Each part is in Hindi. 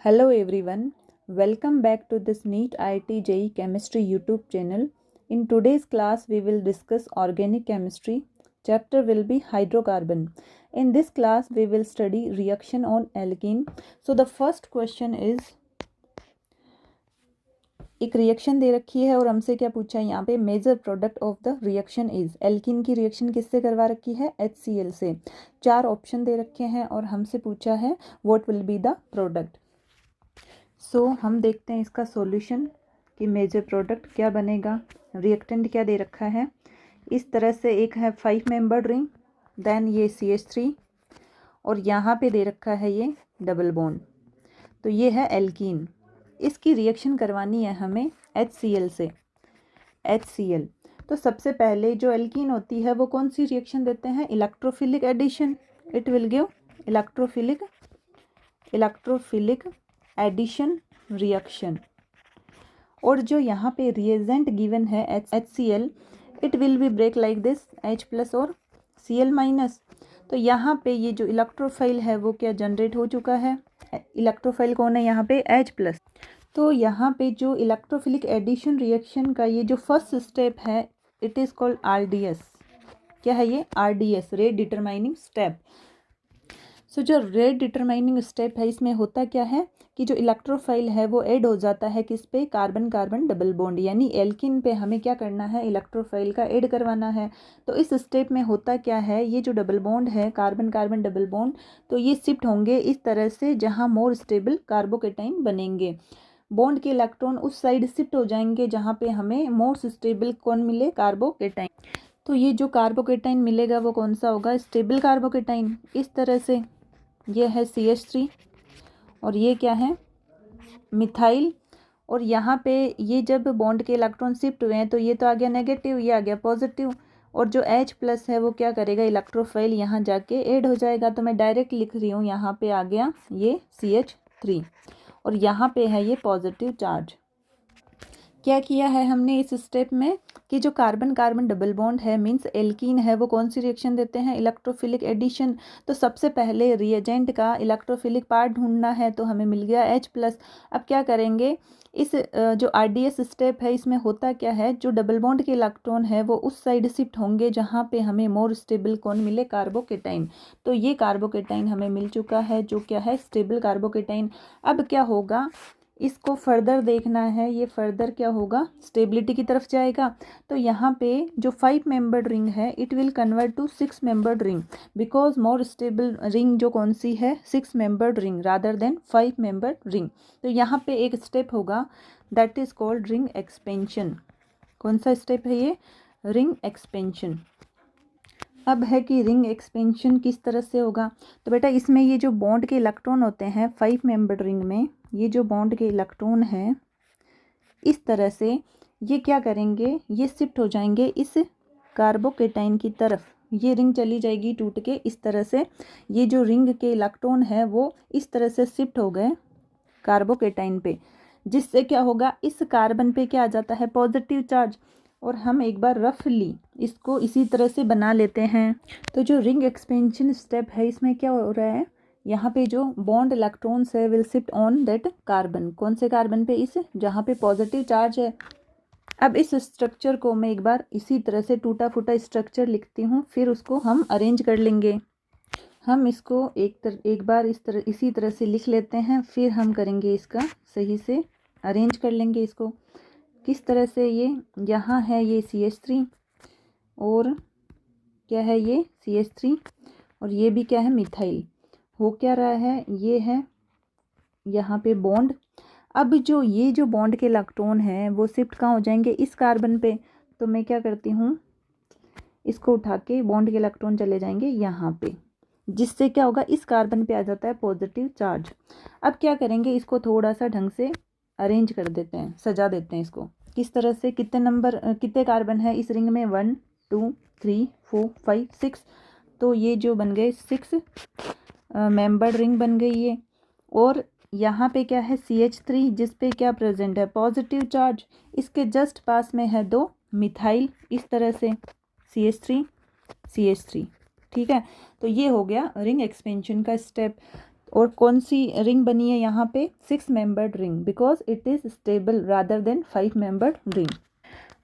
Hello everyone, welcome back to this NEET IIT JEE Chemistry YouTube channel. In today's class, we will discuss organic chemistry. Chapter will be hydrocarbon. In this class, we will study reaction on alkene. So the first question is, एक रिएक्शन दे रखी है और हमसे क्या पूछा है यहाँ पे, major product of the reaction is. Alkene की रिएक्शन किससे करवा रखी है? HCl से। 4 ऑप्शन दे रखे हैं और हमसे पूछा है what will be the product. So हम देखते हैं इसका सॉल्यूशन कि मेजर प्रोडक्ट क्या बनेगा। रिएक्टेंट क्या दे रखा है, इस तरह से एक है 5 मेंबर्ड रिंग, देन ये CH3 और यहाँ पे दे रखा है ये डबल बॉन्ड, तो ये है एल्कीन। इसकी रिएक्शन करवानी है हमें HCl से। HCl तो सबसे पहले जो एल्कीन होती है वो कौन सी रिएक्शन देते हैं? Electrophilic addition. It will give electrophilic addition reaction. और जो यहाँ पे रिएजेंट गिवन है HCl, it will be break like this H+ और Cl-। तो यहाँ पे ये जो इलेक्ट्रोफाइल है वो क्या जनरेट हो चुका है? इलेक्ट्रोफाइल कौन है यहाँ पे? H+। तो यहाँ पे जो इलेक्ट्रोफिलिक एडिशन रिएक्शन का ये जो फर्स्ट स्टेप है, इट इज़ कॉल्ड RDS। क्या है ये? RDS, rate determining step. So जो रेट डिटरमाइनिंग स्टेप है, इसमें होता क्या है कि जो इलेक्ट्रोफाइल है वो ऐड हो जाता है किस पे? कार्बन कार्बन डबल बॉन्ड, यानी एल्कीन पे हमें क्या करना है? इलेक्ट्रोफाइल का ऐड करवाना है। तो इस स्टेप में होता क्या है, ये जो डबल बॉन्ड है, कार्बन कार्बन डबल बॉन्ड, तो ये शिफ्ट होंगे इस तरह से जहाँ मोर स्टेबल कार्बोकेटाइन बनेंगे। बॉन्ड के इलेक्ट्रॉन उस साइड शिफ्ट हो जाएंगे जहाँ पे हमें मोर स्टेबल कौन मिले? कार्बोकेटाइन। तो ये जो कार्बोकेटाइन मिलेगा वो कौन सा होगा? Stable carbocation. इस तरह से ये है CH3 और ये क्या है? मिथाइल। और यहाँ पे ये जब बॉन्ड के इलेक्ट्रॉन शिफ्ट हुए हैं तो ये तो आ गया नेगेटिव, ये आ गया पॉजिटिव, और जो H+ है वो क्या करेगा? इलेक्ट्रोफाइल यहाँ जाके ऐड हो जाएगा। तो मैं डायरेक्ट लिख रही हूँ, यहाँ पे आ गया ये CH3 और यहाँ पे है ये पॉजिटिव चार्ज। क्या किया है हमने इस स्टेप में कि जो कार्बन कार्बन डबल बॉन्ड है, मींस एल्कीन है, वो कौन सी रिएक्शन देते हैं? Electrophilic addition. तो सबसे पहले रिएजेंट का इलेक्ट्रोफिलिक पार्ट ढूंढना है, तो हमें मिल गया H+। अब क्या करेंगे, इस जो RDS स्टेप है, इसमें होता क्या है, जो डबल बॉन्ड के इलेक्ट्रॉन है वो उस साइड शिफ्ट होंगे जहाँ पे हमें मोर स्टेबल कौन मिले? कार्बोकेटाइन। तो ये कार्बोकेटाइन हमें मिल चुका है, जो क्या है? Stable carbocation. अब क्या होगा, इसको फर्दर देखना है, ये फर्दर क्या होगा? स्टेबिलिटी की तरफ जाएगा। तो यहाँ पे जो 5 मेंबर्ड रिंग है, it will convert to 6 membered ring, because more stable ring जो कौन सी है? 6 membered ring rather than 5 membered ring. तो यहाँ पे एक स्टेप होगा, that is called ring expansion. कौन सा स्टेप है ये? Ring expansion. अब है कि रिंग एक्सपेंशन किस तरह से होगा। तो बेटा इसमें ये जो बॉन्ड के इलेक्ट्रॉन होते हैं 5 मेंबर्ड रिंग में, ये जो बॉन्ड के इलेक्ट्रॉन है इस तरह से ये क्या करेंगे? ये शिफ्ट हो जाएंगे इस कार्बोकेटाइन की तरफ। ये रिंग चली जाएगी टूट के इस तरह से। ये जो रिंग के इलेक्ट्रॉन है वो इस तरह से शिफ्ट हो गए कार्बोकेटाइन पे, जिससे क्या होगा? इस कार्बन पे क्या आ जाता है? Positive charge. और हम एक बार रफली इसको इसी तरह से बना लेते हैं। तो जो रिंग एक्सपेंशन स्टेप है, इसमें क्या हो रहा है, यहाँ पे जो बॉन्ड इलेक्ट्रॉन्स है will shift on that carbon. कौन से कार्बन पे? इस जहाँ पे पॉजिटिव चार्ज है। अब इस स्ट्रक्चर को मैं एक बार इसी तरह से टूटा फूटा स्ट्रक्चर लिखती हूँ, फिर उसको हम अरेंज कर लेंगे। हम इसको एक बार इसी तरह से लिख लेते हैं, फिर हम करेंगे इसका सही से अरेंज कर लेंगे इसको। किस तरह से? ये यहाँ है ये CH3 और क्या है ये? CH3 और ये भी क्या है? मिथाइल। हो क्या रहा है? ये है यहाँ पे बॉन्ड। अब ये जो बॉन्ड के इलेक्ट्रॉन है वो शिफ्ट कहाँ हो जाएंगे? इस कार्बन पे। तो मैं क्या करती हूँ, इसको उठा के बॉन्ड के इलेक्ट्रॉन चले जाएंगे यहाँ पे, जिससे क्या होगा? इस कार्बन पे आ जाता है पॉजिटिव चार्ज। अब क्या करेंगे, इसको थोड़ा सा ढंग से अरेंज कर देते हैं, सजा देते हैं इसको। किस तरह से? कितने कार्बन है इस रिंग में? 1 2 3 4 5 6। तो ये जो बन गए 6 मेंबर्ड रिंग बन गई ये। और यहाँ पे क्या है? CH3, जिस पे क्या प्रेजेंट है? Positive charge. इसके जस्ट पास में है 2 मिथाइल, इस तरह से CH3 CH3। ठीक है, तो ये हो गया रिंग एक्सपेंशन का स्टेप। और कौन सी रिंग बनी है यहाँ पे? 6 membered ring, because it is stable rather than 5 membered ring.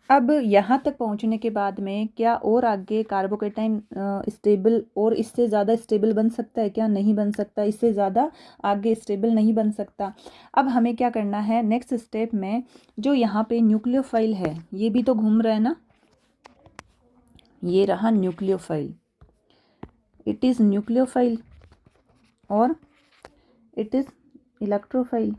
अब यहाँ तक पहुँचने के बाद में क्या और आगे कार्बोकेटाइन स्टेबल और इससे ज़्यादा स्टेबल बन सकता है क्या? नहीं बन सकता, इससे ज़्यादा आगे स्टेबल नहीं बन सकता। अब हमें क्या करना है नेक्स्ट स्टेप में? जो यहाँ पे न्यूक्लियोफाइल है ये भी तो घूम रहा है ना, ये रहा न्यूक्लियोफाइल, इट इज़ न्यूक्लियोफाइल और इट इज़ इलेक्ट्रोफाइल।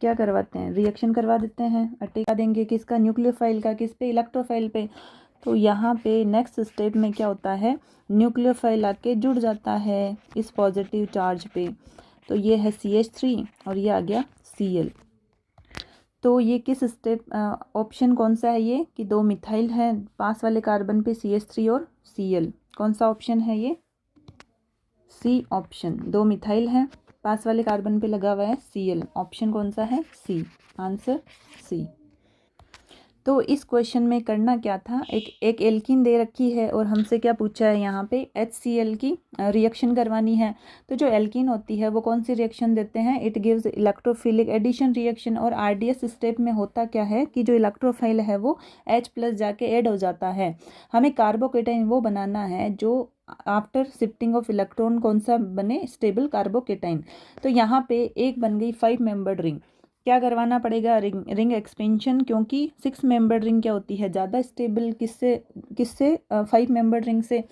क्या करवाते हैं? रिएक्शन करवा देते हैं, अटैक देंगे किसका? न्यूक्लियोफाइल का। किस पे? इलेक्ट्रोफाइल पे। तो यहाँ पे नेक्स्ट स्टेप में क्या होता है? न्यूक्लियोफाइल आके जुड़ जाता है इस पॉजिटिव चार्ज पे। तो ये है CH3 और ये आ गया Cl। तो ये किस स्टेप ऑप्शन कौन सा है ये? कि 2 मिथाइल है पास वाले कार्बन पे CH3 और Cl। कौन सा ऑप्शन है ये? C option. 2 मिथाइल है पास वाले कार्बन पे लगा हुआ है Cl। ऑप्शन कौन सा है? सी। Answer C. तो इस क्वेश्चन में करना क्या था? एक एल्कीन दे रखी है और हमसे क्या पूछा है यहाँ पे? HCl की रिएक्शन करवानी है। तो जो एल्कीन होती है वो कौन सी रिएक्शन देते हैं? It gives electrophilic addition reaction. और RDS स्टेप में होता क्या है कि जो इलेक्ट्रोफाइल है वो H+ जाके ऐड हो जाता है। हमें कार्बोकेटाइन वो बनाना है जो आफ्टर शिफ्टिंग ऑफ इलेक्ट्रॉन कौन सा बने? Stable carbocation. तो यहाँ पे एक बन गई 5 मेंबर्ड रिंग। क्या करवाना पड़ेगा? रिंग एक्सपेंशन, क्योंकि 6 मेंबर्ड रिंग क्या होती है? ज़्यादा स्टेबल। किससे 5 मेंबर्ड रिंग से।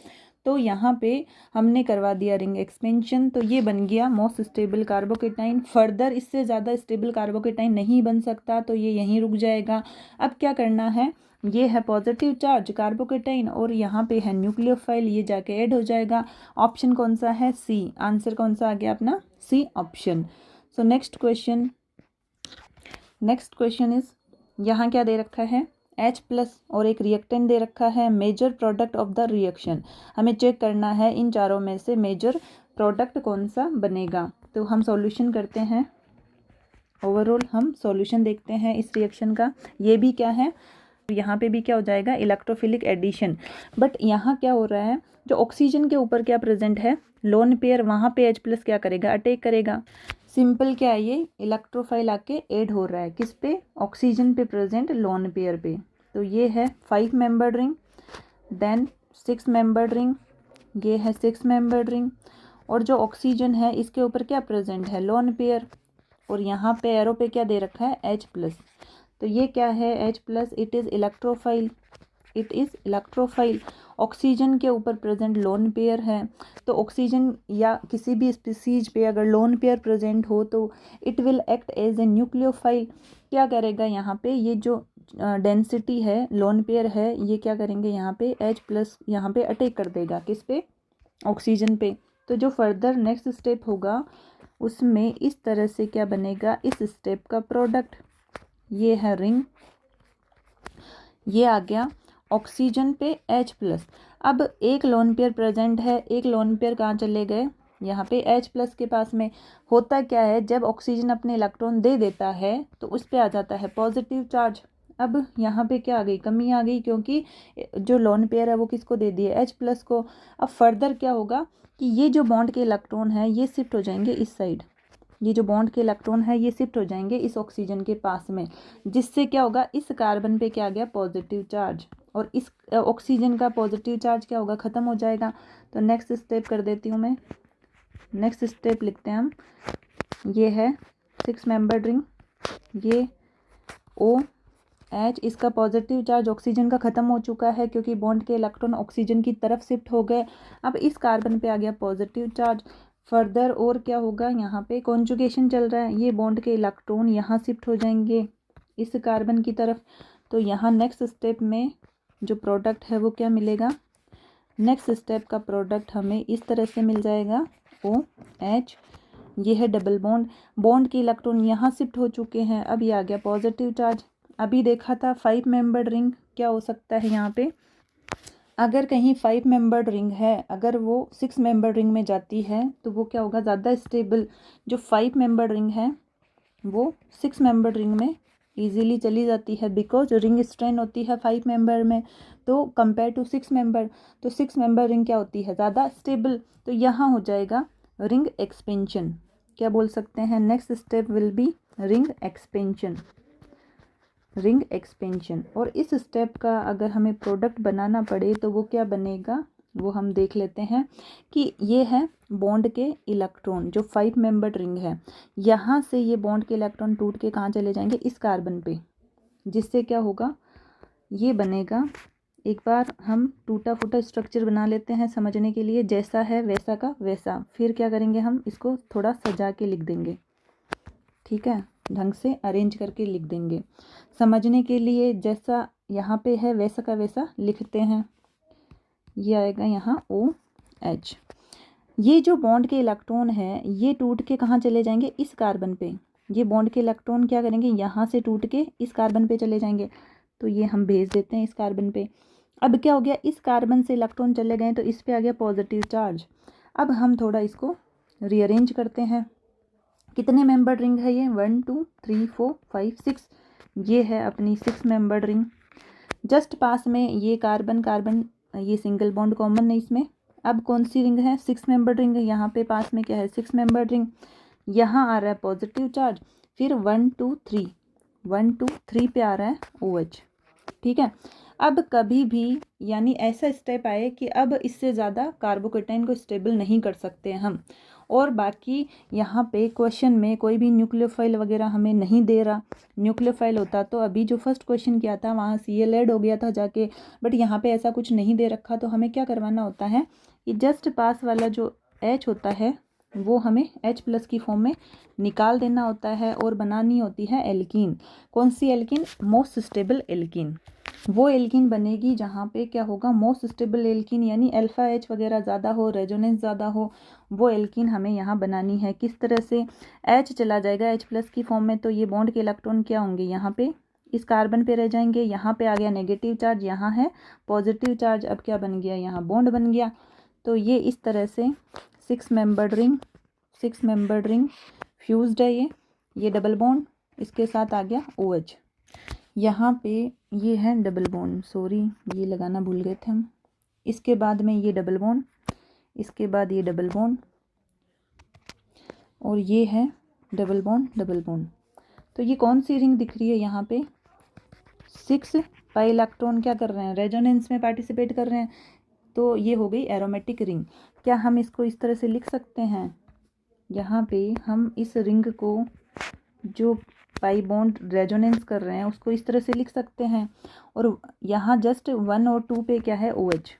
तो यहाँ पे हमने करवा दिया रिंग एक्सपेंशन, तो ये बन गया मोस्ट स्टेबल कार्बोकेटाइन। फर्दर इससे ज़्यादा स्टेबल कार्बोकेटाइन नहीं बन सकता, तो ये यहीं रुक जाएगा। अब क्या करना है? ये है पॉजिटिव चार्ज कार्बोकेटाइन और यहाँ पे है न्यूक्लियोफाइल, ये जाके ऐड हो जाएगा। ऑप्शन कौन सा है? सी। आंसर कौन सा आ गया अपना? C option. So next question is, यहाँ क्या दे रखा है? H+ और एक रिएक्टेंट दे रखा है। Major product of the reaction. हमें चेक करना है इन चारों में से मेजर प्रोडक्ट कौन सा बनेगा। तो हम सॉल्यूशन करते हैं। ओवरऑल हम सॉल्यूशन देखते हैं इस रिएक्शन का। ये भी क्या है? यहाँ पे भी क्या हो जाएगा? Electrophilic addition. बट यहाँ क्या हो रहा है? जो ऑक्सीजन के ऊपर क्या प्रेजेंट है? Lone pair. वहाँ पे H+ क्या करेगा? अटैक करेगा। सिंपल क्या है? ये इलेक्ट्रोफाइल आके ऐड हो रहा है किस पे? ऑक्सीजन पे प्रेजेंट लोन पेयर पे। तो ये है 5 membered ring, then 6 membered ring, ये है 6 मेंबर्ड रिंग। और जो ऑक्सीजन है इसके ऊपर क्या प्रेजेंट है? Lone pair. और यहाँ पे एरो पे क्या दे रखा है? H+। तो ये क्या है? H+। It is electrophile, it is electrophile. Oxygen के ऊपर प्रेजेंट लोन पेयर है। तो ऑक्सीजन या किसी भी स्पीसीज पे अगर लोन पेयर प्रेजेंट हो तो it will act as a nucleophile. क्या करेगा यहाँ पे? ये जो डेंसिटी है लोन पेयर है ये क्या करेंगे यहाँ पे? H+ यहाँ पे अटैक कर देगा किस पे? ऑक्सीजन पे। तो जो फर्दर नेक्स्ट स्टेप होगा उसमें इस तरह से क्या बनेगा? इस स्टेप का प्रोडक्ट। ये है रिंग, ये आ गया ऑक्सीजन पे H+। अब एक लोन पेयर प्रेजेंट है, एक लोन पेयर कहाँ चले गए? यहाँ पे H+ के पास में। होता क्या है? जब ऑक्सीजन अपने इलेक्ट्रॉन दे देता है तो उस पे आ जाता है पॉजिटिव चार्ज। अब यहाँ पे क्या आ गई? कमी आ गई, क्योंकि जो लोन पेयर है वो किसको दे दिए? H+ को। अब फर्दर क्या होगा कि ये जो बॉन्ड के इलेक्ट्रॉन है ये शिफ्ट हो जाएंगे इस साइड। ये जो बॉन्ड के इलेक्ट्रॉन है ये शिफ्ट हो जाएंगे इस ऑक्सीजन के पास में, जिससे क्या होगा? इस कार्बन पे क्या आ गया? Positive charge. और इस ऑक्सीजन का पॉजिटिव चार्ज क्या होगा? ख़त्म हो जाएगा। तो नेक्स्ट स्टेप कर देती हूँ मैं। नेक्स्ट स्टेप लिखते हैं हम। ये है 6 मेंबर्ड रिंग, ये OH, इसका पॉजिटिव चार्ज ऑक्सीजन का ख़त्म हो चुका है क्योंकि बॉन्ड के इलेक्ट्रॉन ऑक्सीजन की तरफ शिफ्ट हो गए। अब इस कार्बन पे आ गया पॉजिटिव चार्ज। फर्दर और क्या होगा? यहाँ पे कॉन्जुगेशन चल रहा है, ये बॉन्ड के इलेक्ट्रॉन यहाँ शिफ्ट हो जाएंगे इस कार्बन की तरफ। तो यहाँ नेक्स्ट स्टेप में जो प्रोडक्ट है वो क्या मिलेगा? नेक्स्ट स्टेप का प्रोडक्ट हमें इस तरह से मिल जाएगा OH। ये है डबल बॉन्ड, बॉन्ड के इलेक्ट्रॉन यहाँ शिफ्ट हो चुके हैं। अब ये आ गया पॉजिटिव चार्ज। अभी देखा था 5 मेंबर्ड रिंग, क्या हो सकता है यहाँ पे? अगर कहीं 5 मेंबर्ड रिंग है, अगर वो 6 मेंबर्ड रिंग में जाती है तो वो क्या होगा? ज़्यादा स्टेबल। जो 5 मेंबर्ड रिंग है वो 6 मेंबर्ड रिंग में इजीली चली जाती है, बिकॉज रिंग स्ट्रेन होती है 5 मेंबर में तो कंपेयर टू 6 मेंबर। तो 6 मेंबर रिंग क्या होती है? ज़्यादा स्टेबल। तो यहाँ हो जाएगा रिंग एक्सपेंशन, क्या बोल सकते हैं, next step will be ring expansion, ring expansion. और इस स्टेप का अगर हमें प्रोडक्ट बनाना पड़े तो वो क्या बनेगा, वो हम देख लेते हैं कि ये है बॉन्ड के इलेक्ट्रॉन, जो 5 मेंबर्ड रिंग है, यहाँ से ये बॉन्ड के इलेक्ट्रॉन टूट के कहाँ चले जाएंगे, इस कार्बन पे, जिससे क्या होगा, ये बनेगा। एक बार हम टूटा फूटा स्ट्रक्चर बना लेते हैं समझने के लिए, जैसा है वैसा का वैसा, फिर क्या करेंगे, हम इसको थोड़ा सजा के लिख देंगे, ठीक है, ढंग से अरेंज करके लिख देंगे समझने के लिए। जैसा यहाँ पे है वैसा का वैसा लिखते हैं। ये आएगा यहाँ OH। ये जो बॉन्ड के इलेक्ट्रॉन है ये टूट के कहाँ चले जाएंगे, इस कार्बन पे। ये बॉन्ड के इलेक्ट्रॉन क्या करेंगे, यहाँ से टूट के इस कार्बन पे चले जाएंगे, तो ये हम भेज देते हैं इस कार्बन पे। अब क्या हो गया, इस कार्बन से इलेक्ट्रॉन चले गए तो इस पे आ गया पॉजिटिव चार्ज। अब हम थोड़ा इसको रीअरेंज करते हैं। कितने मेंबर्ड रिंग है ये, 1 2 3 4 5 6, ये है अपनी 6 मेंबर्ड रिंग। जस्ट पास में ये कार्बन कार्बन, ये सिंगल बॉन्ड कॉमन है इसमें। अब कौन सी रिंग है, 6 मेंबर्ड रिंग है, यहाँ पे पास में क्या है, 6 मेंबर्ड रिंग, यहाँ आ रहा है पॉजिटिव चार्ज, फिर 1 2 3, 1 2 3 पे आ रहा है OH, ठीक है। अब कभी भी यानी ऐसा स्टेप आए कि अब इससे ज़्यादा कार्बोकेटाइन को स्टेबल नहीं कर सकते हम, और बाकी यहाँ पे क्वेश्चन में कोई भी न्यूक्लियोफाइल वगैरह हमें नहीं दे रहा। न्यूक्लियोफाइल होता तो अभी जो फर्स्ट क्वेश्चन किया था वहाँ Cl ऐड हो गया था जाके, बट यहाँ पे ऐसा कुछ नहीं दे रखा, तो हमें क्या करवाना होता है कि जस्ट पास वाला जो H होता है वो हमें H+ की फॉर्म में निकाल देना होता है और बनानी होती है एल्कीन। कौन सी एल्कीन, मोस्ट स्टेबल एल्कीन। वो एल्कीन बनेगी जहाँ पे क्या होगा, मोस्ट स्टेबल एल्कीन, यानी अल्फा H वगैरह ज़्यादा हो, रेजोनेंस ज़्यादा हो, वो एल्कीन हमें यहाँ बनानी है। किस तरह से, H चला जाएगा H+ की फॉर्म में, तो ये बॉन्ड के इलेक्ट्रॉन क्या होंगे, यहाँ पे इस कार्बन पे रह जाएंगे, यहाँ पे आ गया नेगेटिव चार्ज, यहाँ है पॉजिटिव चार्ज, अब क्या बन गया, यहाँ बॉन्ड बन गया। तो ये इस तरह से 6 मेंबर्ड रिंग फ्यूज्ड है ये डबल बॉन्ड, इसके साथ आ गया OH। यहाँ पे ये है डबल बॉन्ड, सॉरी ये लगाना भूल गए थे हम, इसके बाद में ये डबल बॉन्ड, इसके बाद ये डबल बॉन्ड, और ये है डबल बॉन्ड। तो ये कौन सी रिंग दिख रही है यहाँ पे, 6 पाई इलेक्ट्रॉन क्या कर रहे हैं, रेजोनेंस में पार्टिसिपेट कर रहे हैं, तो ये हो गई एरोमेटिक रिंग। क्या हम इसको इस तरह से लिख सकते हैं, यहाँ पे हम इस रिंग को जो पाई बॉन्ड रेजोनेंस कर रहे हैं उसको इस तरह से लिख सकते हैं, और यहाँ जस्ट 1 और 2 पे क्या है OH।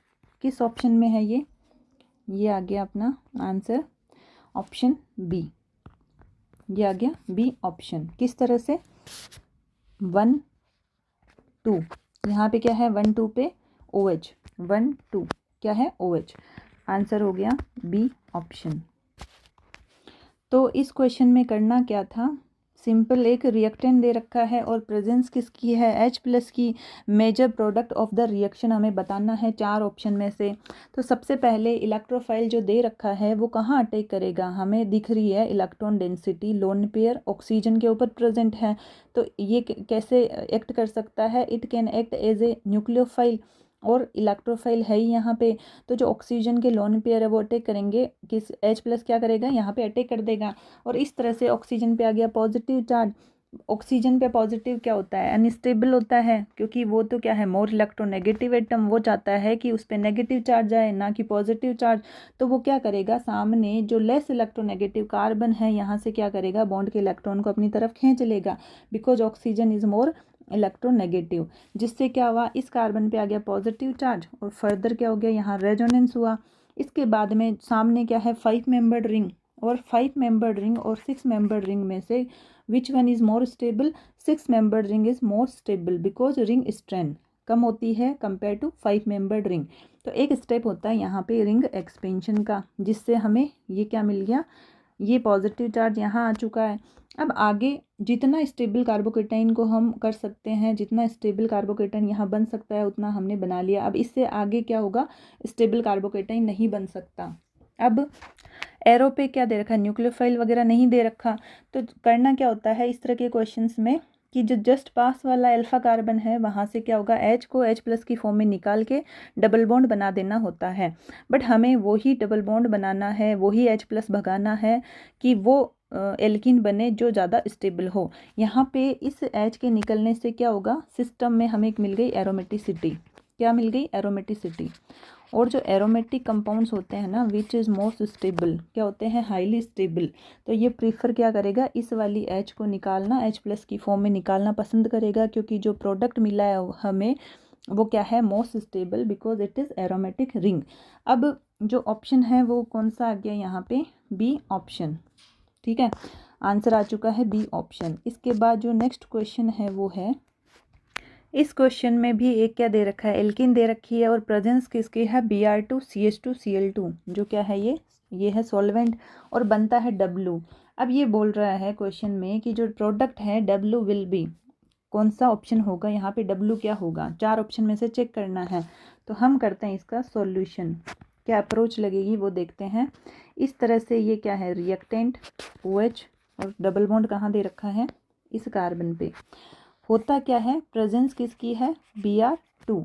किस ऑप्शन में है ये आ गया अपना आंसर ऑप्शन B, ये आ गया B ऑप्शन। किस तरह से, 1 2, यहाँ पे क्या है 1 2 पे OH, 1 2 क्या है OH, आंसर हो गया B ऑप्शन। तो इस क्वेश्चन में करना क्या था, सिंपल एक रिएक्टेंट दे रखा है और प्रेजेंस किसकी है, H+ की, major product of the reaction हमें बताना है 4 ऑप्शन में से। तो सबसे पहले इलेक्ट्रोफाइल जो दे रखा है वो कहाँ अटैक करेगा, हमें दिख रही है electron density, lone pair oxygen के ऊपर प्रेजेंट है, तो ये कैसे एक्ट कर सकता है, it can act as a nucleophile, और इलेक्ट्रोफाइल है ही यहाँ पे, तो जो ऑक्सीजन के लोन पेयर है वो अटैक करेंगे, किस H+ क्या करेगा, यहाँ पे अटैक कर देगा, और इस तरह से ऑक्सीजन पे आ गया पॉजिटिव चार्ज। ऑक्सीजन पे पॉजिटिव क्या होता है, अनस्टेबल होता है, क्योंकि वो तो क्या है मोर इलेक्ट्रोनेगेटिव एटम, वो चाहता है कि उस पर नेगेटिव चार्ज आए ना कि पॉजिटिव चार्ज, तो वो क्या करेगा, सामने जो लेस इलेक्ट्रोनेगेटिव कार्बन है यहाँ से क्या करेगा, बॉन्ड के इलेक्ट्रॉन को अपनी तरफ खींच लेगा, because oxygen is more electronegative, जिससे क्या हुआ, इस कार्बन पे आ गया पॉजिटिव चार्ज, और फर्दर क्या हो गया, यहाँ रेजोनेंस हुआ। इसके बाद में सामने क्या है 5 मेंबर्ड रिंग, और 5 मेंबर्ड रिंग और 6 मेंबर्ड रिंग में से which one is more stable, 6 membered ring is more stable because ring strength कम होती है कंपेयर टू 5 मेंबर्ड रिंग। तो एक स्टेप होता है यहाँ पे रिंग एक्सपेंशन का, जिससे हमें ये क्या मिल गया, ये पॉजिटिव चार्ज यहाँ आ चुका है। अब आगे जितना स्टेबल कार्बोकेटाइन को हम कर सकते हैं, जितना स्टेबल कार्बोकेटाइन यहाँ बन सकता है उतना हमने बना लिया। अब इससे आगे क्या होगा, स्टेबल कार्बोकेटाइन नहीं बन सकता। अब एरो पे क्या दे रखा है, न्यूक्लियोफाइल वगैरह नहीं दे रखा, तो करना क्या होता है इस तरह के क्वेश्चंस में, कि जो जस्ट पास वाला अल्फा कार्बन है वहाँ से क्या होगा, H को H+ की फॉर्म में निकाल के डबल बॉन्ड बना देना होता है। बट हमें वही डबल बॉन्ड बनाना है, वही H+ भगाना है कि वो एल्कीन बने जो ज़्यादा स्टेबल हो। यहाँ पे इस H के निकलने से क्या होगा, सिस्टम में हमें एक मिल गई एरोमेटिसिटी। क्या मिल गई, एरोमेटिसिटी। और जो एरोमेटिक कंपाउंड्स होते हैं ना, विच इज़ मोस्ट स्टेबल, क्या होते हैं, हाईली स्टेबल। तो ये प्रीफर क्या करेगा, इस वाली H को निकालना, H+ की फॉर्म में निकालना पसंद करेगा, क्योंकि जो प्रोडक्ट मिला है हमें वो क्या है, most stable, because it is aromatic ring. अब जो ऑप्शन है वो कौन सा आ गया यहाँ पे, बी ऑप्शन। ठीक है, आंसर आ चुका है बी ऑप्शन। इसके बाद जो नेक्स्ट क्वेश्चन है वो है, इस क्वेश्चन में भी एक क्या दे रखा है, एल्किन दे रखी है और प्रेजेंस किसकी है, Br2CH2Cl2, जो क्या है, ये है सॉल्वेंट और बनता है W। अब ये बोल रहा है क्वेश्चन में कि जो प्रोडक्ट है W विल बी, कौन सा ऑप्शन होगा यहाँ पे, W क्या होगा, 4 ऑप्शन में से चेक करना है। तो हम करते हैं इसका सॉल्यूशन, क्या अप्रोच लगेगी वो देखते हैं। इस तरह से ये क्या है, रिएक्टेंट OH और डबल बॉन्ड कहाँ दे रखा है, इस कार्बन पे। होता क्या है, प्रेजेंस किसकी है, Br2,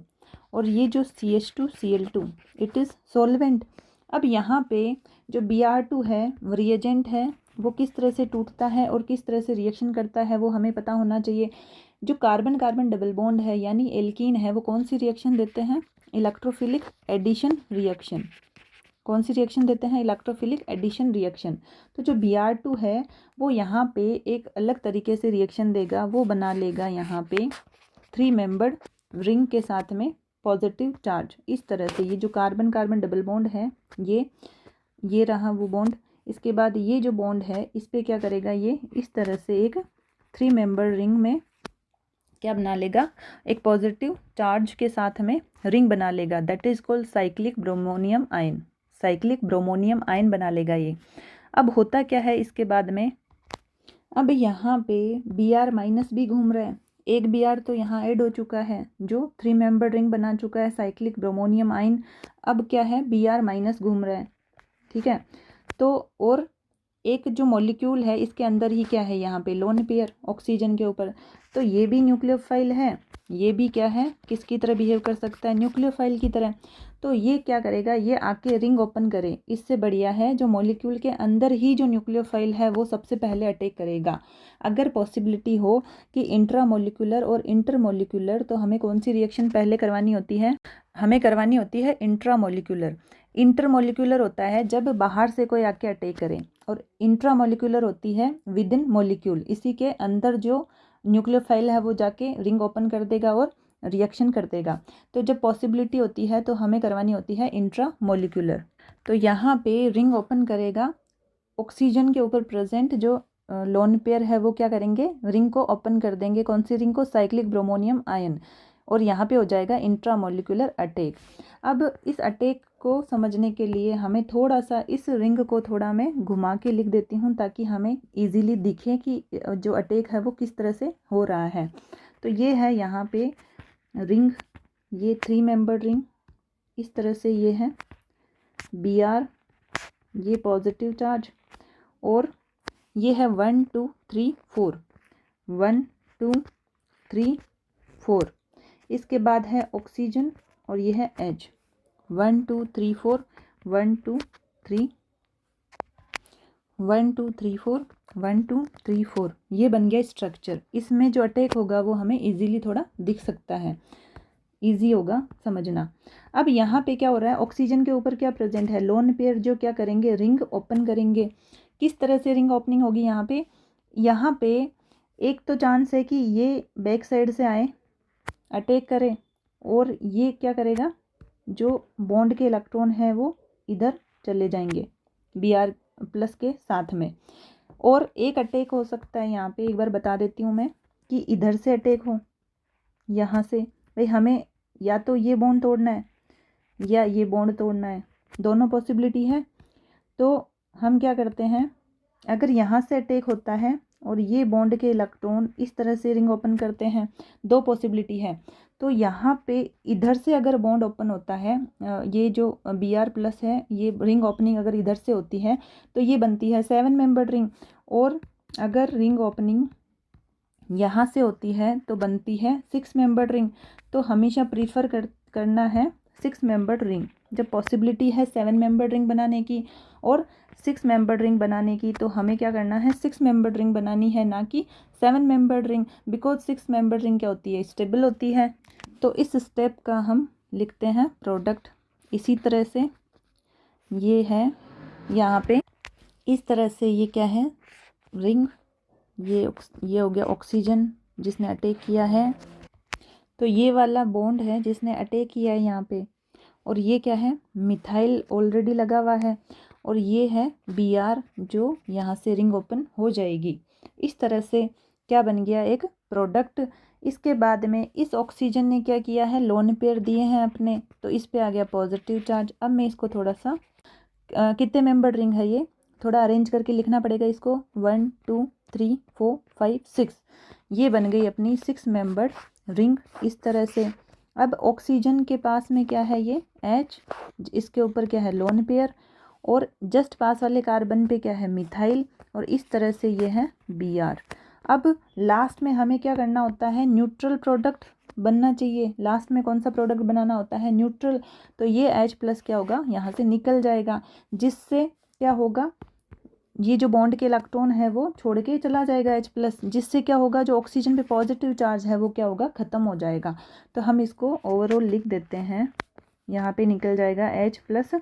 और ये जो CH2Cl2 इट इज़ सॉल्वेंट। अब यहाँ पे जो Br2 है रिएजेंट है, वो किस तरह से टूटता है और किस तरह से रिएक्शन करता है वो हमें पता होना चाहिए। जो कार्बन कार्बन डबल बॉन्ड है यानी एल्कीन है, वो कौन सी रिएक्शन देते हैं, इलेक्ट्रोफिलिक एडिशन रिएक्शन। कौन सी रिएक्शन देते हैं, इलेक्ट्रोफिलिक एडिशन रिएक्शन। तो जो Br2 है वो यहाँ पे एक अलग तरीके से रिएक्शन देगा, वो बना लेगा यहाँ पे 3 मेंबर्ड रिंग के साथ में पॉजिटिव चार्ज। इस तरह से ये जो कार्बन कार्बन डबल बॉन्ड है, ये रहा वो बॉन्ड। इसके बाद ये जो बॉन्ड है इस पर क्या करेगा, ये इस तरह से एक 3 मेंबर रिंग में क्या बना लेगा, एक पॉजिटिव चार्ज के साथ में रिंग बना लेगा, that is called cyclic bromonium ion. Cyclic bromonium ion बना लेगा ये। अब होता क्या है इसके बाद में, अब यहाँ पे Br- भी घूम रहा है, एक Br तो यहाँ ऐड हो चुका है जो 3 मेंबर रिंग बना चुका है साइक्लिक ब्रोमोनियम आयन। अब क्या है, Br- घूम रहा है, ठीक है। तो और एक जो मॉलिक्यूल है इसके अंदर ही क्या है, यहाँ पे लोन पेयर ऑक्सीजन के ऊपर, तो ये भी न्यूक्लियोफाइल है, ये भी क्या है, किसकी तरह बिहेव कर सकता है, न्यूक्लियोफाइल की तरह। तो ये क्या करेगा, ये आके रिंग ओपन करे। इससे बढ़िया है जो मॉलिक्यूल के अंदर ही जो न्यूक्लियोफाइल है वो सबसे पहले अटैक करेगा। अगर पॉसिबिलिटी हो कि इंट्रामोलिकुलर और इंटरमोलिकुलर, तो हमें कौन सी रिएक्शन पहले करवानी होती है, हमें करवानी होती है इंट्रामोलिकुलर। इंटरमोलिकुलर होता है जब बाहर से कोई आके अटैक करे, और इंट्रामोलिकुलर होती है विद इन मॉलिक्यूल, इसी के अंदर जो न्यूक्लियोफाइल है वो जाके रिंग ओपन कर देगा और रिएक्शन कर देगा। तो जब पॉसिबिलिटी होती है तो हमें करवानी होती है इंट्रामोलिकुलर। तो यहाँ पे रिंग ओपन करेगा, ऑक्सीजन के ऊपर प्रेजेंट जो लोन पेयर है वो क्या करेंगे, रिंग को ओपन कर देंगे, कौन सी रिंग को, साइक्लिक ब्रोमोनियम आयन, और यहाँ पे हो जाएगा इंट्रामोलिकुलर अटैक। अब इस अटैक को समझने के लिए हमें थोड़ा सा इस रिंग को थोड़ा मैं घुमा के लिख देती हूँ ताकि हमें इजीली दिखे कि जो अटैक है वो किस तरह से हो रहा है। तो ये है यहाँ पे रिंग, ये 3 मेंबर रिंग, इस तरह से ये है Br, ये पॉजिटिव चार्ज, और ये है 1 2 3 4, 1 2 3 4। इसके बाद है ऑक्सीजन और ये है H, 1 2 3 4, 1 2 3, 1 2 3 4, 1 2 3 4, ये बन गया स्ट्रक्चर। इसमें जो अटैक होगा वो हमें इजीली थोड़ा दिख सकता है, इजी होगा समझना। अब यहाँ पे क्या हो रहा है, ऑक्सीजन के ऊपर क्या प्रेजेंट है, लोन पेयर, जो क्या करेंगे, रिंग ओपन करेंगे। किस तरह से रिंग ओपनिंग होगी, यहाँ पे एक तो चांस है कि ये बैक साइड से आए, अटैक करे, और ये क्या करेगा, जो बॉन्ड के इलेक्ट्रॉन है वो इधर चले जाएंगे Br+ के साथ में। और एक अटैक हो सकता है यहाँ पे, एक बार बता देती हूँ मैं, कि इधर से अटैक हो, यहाँ से। भाई हमें या तो ये बॉन्ड तोड़ना है या ये बॉन्ड तोड़ना है, दोनों पॉसिबिलिटी है। तो हम क्या करते हैं, अगर यहाँ से अटैक होता है और ये बॉन्ड के इलेक्ट्रॉन इस तरह से रिंग ओपन करते हैं, 2 पॉसिबिलिटी है। तो यहाँ पे इधर से अगर बॉन्ड ओपन होता है, ये जो Br+ है, ये रिंग ओपनिंग अगर इधर से होती है तो ये बनती है 7 मेंबर्ड रिंग। और अगर रिंग ओपनिंग यहाँ से होती है तो बनती है 6 मेंबर्ड रिंग। तो हमेशा प्रीफर करना है 6 मेंबर्ड रिंग। जब पॉसिबिलिटी है 7 मेंबर्ड रिंग बनाने की और 6 मेंबर्ड रिंग बनाने की, तो हमें क्या करना है, 6 मेंबर्ड रिंग बनानी है, ना कि 7 membered ring. Because 6 membered ring क्या होती है, स्टेबल होती है। तो इस स्टेप का हम लिखते हैं प्रोडक्ट। इसी तरह से ये है यहाँ पे, इस तरह से ये क्या है, रिंग। ये हो गया ऑक्सीजन जिसने अटैक किया है। तो ये वाला बॉन्ड है जिसने अटैक किया है यहाँ पे। और ये क्या है, मिथाइल ऑलरेडी लगा हुआ है। और ये है Br जो यहाँ से रिंग ओपन हो जाएगी। इस तरह से क्या बन गया, एक प्रोडक्ट। इसके बाद में इस ऑक्सीजन ने क्या किया है, लोन पेयर दिए हैं अपने, तो इस पे आ गया पॉजिटिव चार्ज। अब मैं इसको थोड़ा सा कितने मेंबर्ड रिंग है ये, थोड़ा अरेंज करके लिखना पड़ेगा इसको। 1 2 3 4 5 6, ये बन गई अपनी 6 मेंबर्ड रिंग इस तरह से। अब ऑक्सीजन के पास में क्या है, ये H, इसके ऊपर क्या है, लोन पेयर, और जस्ट पास वाले कार्बन पे क्या है, मिथाइल, और इस तरह से ये है Br। अब लास्ट में हमें क्या करना होता है, न्यूट्रल प्रोडक्ट बनना चाहिए। लास्ट में कौन सा प्रोडक्ट बनाना होता है, न्यूट्रल। तो ये H प्लस क्या होगा, यहाँ से निकल जाएगा, जिससे क्या होगा, ये जो बॉन्ड के इलेक्ट्रॉन है वो छोड़ के चला जाएगा H प्लस, जिससे क्या होगा, जो ऑक्सीजन पे पॉजिटिव चार्ज है वो क्या होगा, ख़त्म हो जाएगा। तो हम इसको ओवरऑल लिख देते हैं, यहाँ पे निकल जाएगा H प्लस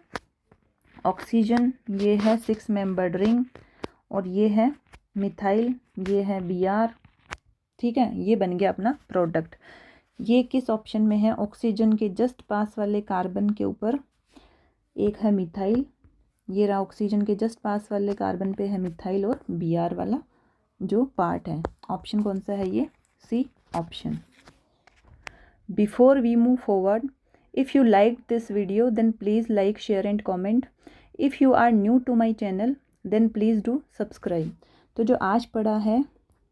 ऑक्सीजन, ये है 6 मेंबर्ड रिंग, और ये है मिथाइल, ये है Br। ठीक है, ये बन गया अपना प्रोडक्ट। ये किस ऑप्शन में है, ऑक्सीजन के जस्ट पास वाले कार्बन के ऊपर एक है मिथाइल, ये रहा ऑक्सीजन के जस्ट पास वाले कार्बन पे है मिथाइल, और Br वाला जो पार्ट है। ऑप्शन कौन सा है, ये C option. Before we move forward, if you like this video then please like, share and comment. If you are new to my channel then please do subscribe. तो जो आज पढ़ा है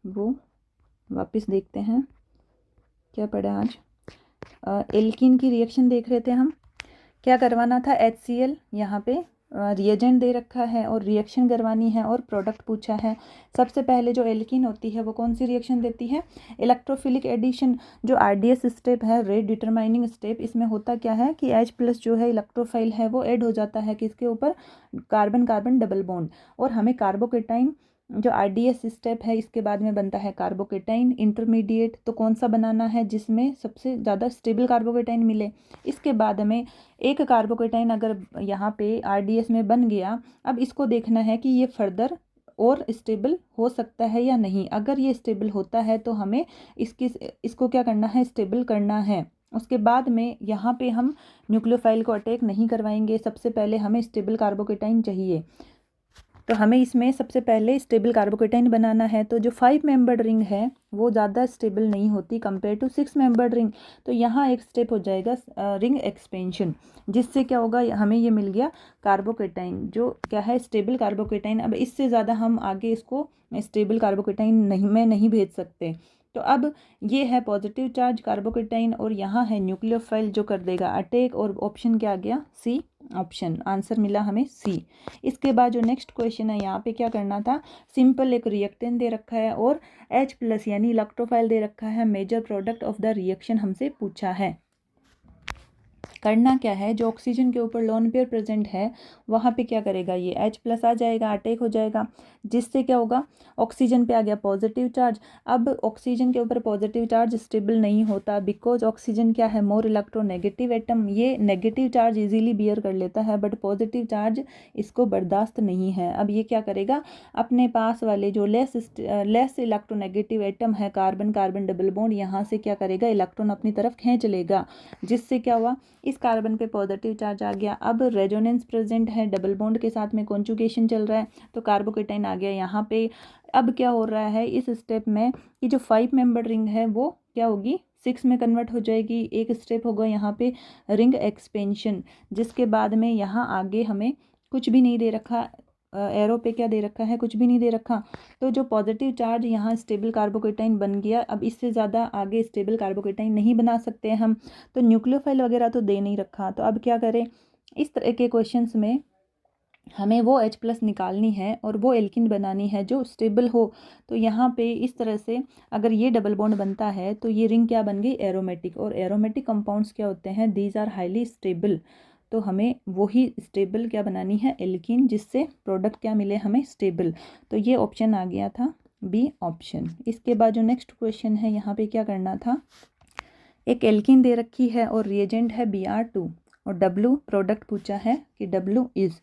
वो वापस देखते हैं, क्या पढ़ा आज, एल्कीन की रिएक्शन देख रहे थे हम। क्या करवाना था, HCl यहाँ पे रिएजेंट दे रखा है और रिएक्शन करवानी है और प्रोडक्ट पूछा है। सबसे पहले जो एल्कीन होती है वो कौन सी रिएक्शन देती है, इलेक्ट्रोफिलिक एडिशन। जो RDS स्टेप है, रेट डिटरमाइनिंग स्टेप, इसमें होता क्या है कि H प्लस जो है इलेक्ट्रोफाइल है वो ऐड हो जाता है किसके ऊपर, कार्बन कार्बन डबल बॉन्ड। और हमें कार्बोकेटाइन, जो RDS स्टेप है इसके बाद में बनता है कार्बोकेटाइन इंटरमीडिएट। तो कौन सा बनाना है जिसमें सबसे ज़्यादा स्टेबल कार्बोकेटाइन मिले। इसके बाद में एक कार्बोकेटाइन अगर यहाँ पे RDS में बन गया, अब इसको देखना है कि ये फर्दर और स्टेबल हो सकता है या नहीं। अगर ये स्टेबल होता है तो हमें इसको क्या करना है, स्टेबल करना है। उसके बाद में यहाँ पे हम न्यूक्लियोफाइल को अटैक नहीं करवाएंगे, सबसे पहले हमें स्टेबल कार्बोकेटाइन चाहिए। तो हमें इसमें सबसे पहले स्टेबल कार्बोकेटाइन बनाना है। तो जो 5 मेंबर्ड रिंग है वो ज़्यादा स्टेबल नहीं होती कंपेयर टू 6 मेंबर्ड रिंग। तो यहाँ एक स्टेप हो जाएगा रिंग एक्सपेंशन, जिससे क्या होगा, हमें ये मिल गया कार्बोकेटाइन, जो क्या है, स्टेबल कार्बोकेटाइन। अब इससे ज़्यादा हम आगे इसको स्टेबल कार्बोकेटाइन नहीं भेज सकते। तो अब ये है पॉजिटिव चार्ज कार्बोकेटाइन, और यहाँ है न्यूक्लियोफाइल जो कर देगा अटैक। और ऑप्शन क्या आ गया, सी ऑप्शन, आंसर मिला हमें सी। इसके बाद जो नेक्स्ट क्वेश्चन है, यहाँ पे क्या करना था, सिंपल एक रिएक्टेंट दे रखा है और H प्लस यानी इलेक्ट्रोफाइल दे रखा है, major product of the reaction हमसे पूछा है। करना क्या है, जो ऑक्सीजन के ऊपर लोन पेयर प्रेजेंट है वहाँ पे क्या करेगा, ये H प्लस आ जाएगा, अटैक हो जाएगा, जिससे क्या होगा, ऑक्सीजन पे आ गया पॉजिटिव चार्ज। अब ऑक्सीजन के ऊपर पॉजिटिव चार्ज स्टेबल नहीं होता, बिकॉज ऑक्सीजन क्या है, मोर इलेक्ट्रोनेगेटिव एटम, ये नेगेटिव चार्ज इजीली बियर कर लेता है, बट पॉजिटिव चार्ज इसको बर्दाश्त नहीं है। अब ये क्या करेगा, अपने पास वाले जो लेस इलेक्ट्रोनेगेटिव एटम है, कार्बन कार्बन डबल बॉन्ड, यहाँ से क्या करेगा, इलेक्ट्रॉन अपनी तरफ खींच लेगा, जिससे क्या हुआ, इस कार्बन पे पॉजिटिव चार्ज आ गया। अब रेजोनेंस प्रेजेंट है, डबल बॉन्ड के साथ में कॉन्जुगेशन चल रहा है, तो कार्बोकेटाइन आ गया यहाँ पे। अब क्या हो रहा है इस स्टेप में कि जो 5 मेंबर रिंग है वो क्या होगी, 6 में कन्वर्ट हो जाएगी। एक स्टेप होगा यहाँ पे रिंग एक्सपेंशन, जिसके बाद में यहाँ आगे हमें कुछ भी नहीं दे रखा, एरो पे क्या दे रखा है, कुछ भी नहीं दे रखा। तो जो पॉजिटिव चार्ज यहाँ स्टेबल कार्बोकेटाइन बन गया। अब इससे ज़्यादा आगे स्टेबल कार्बोकेटाइन नहीं बना सकते हम, तो न्यूक्लियोफाइल वगैरह तो दे नहीं रखा। तो अब क्या करें, इस तरह के क्वेश्चंस में हमें वो H प्लस निकालनी है और वो एल्किन बनानी है जो स्टेबल हो। तो यहाँ पे इस तरह से अगर ये डबल बॉन्ड बनता है तो ये रिंग क्या बन गई, एरोमेटिक। और एरोमेटिक कंपाउंड्स क्या होते हैं, दीज आर हाईली स्टेबल। तो हमें वही स्टेबल क्या बनानी है, एल्किन, जिससे प्रोडक्ट क्या मिले हमें, स्टेबल। तो ये ऑप्शन आ गया था बी ऑप्शन। इसके बाद जो नेक्स्ट क्वेश्चन है, यहाँ पे क्या करना था, एक एल्किन दे रखी है और रिएजेंट है Br2 और W प्रोडक्ट पूछा है कि W इज़।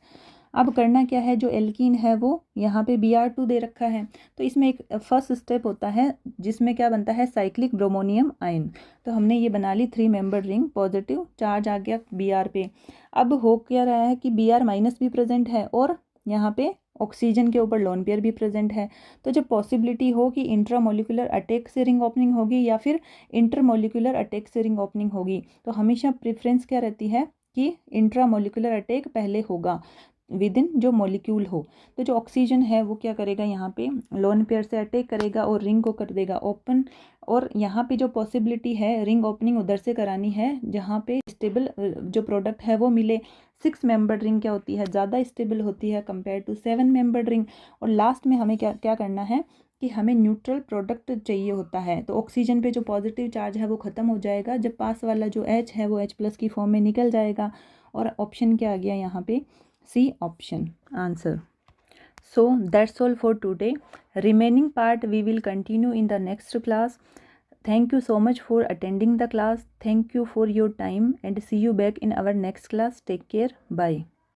अब करना क्या है, जो एल्कीन है वो यहाँ पे Br2 दे रखा है, तो इसमें एक फर्स्ट स्टेप होता है जिसमें क्या बनता है, साइक्लिक ब्रोमोनियम आयन। तो हमने ये बना ली 3 मेंबर रिंग, पॉजिटिव चार्ज आ गया Br पे। अब हो क्या रहा है कि Br माइनस भी प्रेजेंट है और यहाँ पे ऑक्सीजन के ऊपर लोन पेयर भी प्रेजेंट है। तो जब पॉसिबिलिटी हो कि इंट्रामोलिकुलर अटैक से रिंग ओपनिंग होगी या फिर इंटरमोलिकुलर अटैक से रिंग ओपनिंग होगी, तो हमेशा प्रेफरेंस क्या रहती है कि इंट्रामोलिकुलर अटैक पहले होगा विद इन जो मॉलिक्यूल हो। तो जो ऑक्सीजन है वो क्या करेगा, यहाँ पे लोन पेयर से अटैक करेगा और रिंग को कर देगा ओपन। और यहाँ पे जो पॉसिबिलिटी है रिंग ओपनिंग उधर से करानी है जहाँ पे स्टेबल जो प्रोडक्ट है वो मिले। 6 मेंबर रिंग क्या होती है, ज़्यादा स्टेबल होती है कंपेयर टू 7 मेंबर रिंग। और लास्ट में हमें क्या क्या करना है कि हमें न्यूट्रल प्रोडक्ट चाहिए होता है। तो ऑक्सीजन पे जो पॉजिटिव चार्ज है वो ख़त्म हो जाएगा जब पास वाला जो H है वो H प्लस की फॉर्म में निकल जाएगा। और ऑप्शन क्या आ गया यहाँ पे, C option answer. So that's all for today. Remaining part we will continue in the next class. Thank you so much for attending the class. Thank you for your time and see you back in our next class. Take care. Bye.